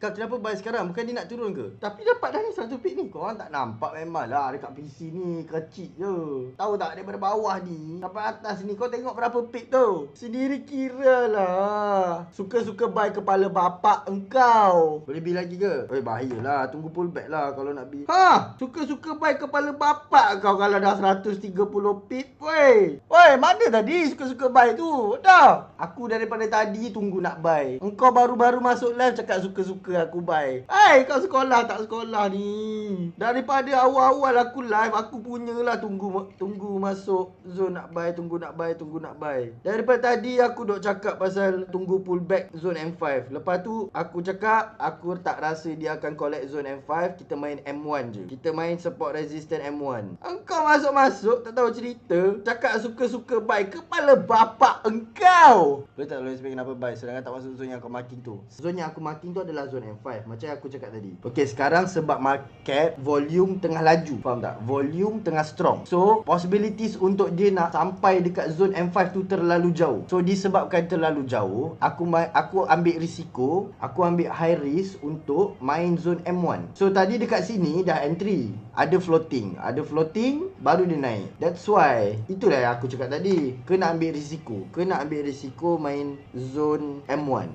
Kau kenapa buy sekarang? Bukan dia nak turun ke? Tapi dapat dah ni 100 pick ni. Korang tak nampak memang lah dekat PC ni kecil je. Tahu tak daripada bawah ni sampai atas ni kau tengok berapa pick tu. Sendiri kira lah. Suka-suka buy kepala bapak engkau. Boleh beli lagi ke? Bahayalah. Tunggu pullback lah kalau nak beli. Suka-suka buy kepala bapak kau kalau dah 130 pick. Woi, mana tadi suka-suka buy tu? Dah. Aku daripada tadi tunggu nak buy. Engkau baru-baru masuk live cakap suka-suka aku buy. Kau sekolah tak sekolah ni? Daripada awal-awal aku live, aku punyalah tunggu masuk zone nak buy, tunggu nak buy. Daripada tadi aku duk cakap pasal tunggu pullback zone M5. Lepas tu aku cakap aku tak rasa dia akan collect zone M5. Kita main M1 je. Kita main support resistance M1. Engkau masuk-masuk tak tahu cerita. Cakap suka-suka buy. Kepala bapak engkau. Boleh tak boleh explain kenapa buy sedangkan tak masuk zone yang kau marking tu? Zone yang aku marking tu adalah zone M5. Macam yang aku cakap tadi. Okay, sekarang sebab market volume tengah laju. Faham tak? Volume tengah strong. So possibilities untuk dia nak sampai dekat zone M5 tu terlalu jauh. So disebabkan terlalu jauh, aku ambil risiko. Aku ambil high risk untuk main zone M1. So tadi dekat sini dah entry. Ada floating baru dia naik. That's why. Itulah yang aku cakap tadi. Kena ambil risiko main zone M1.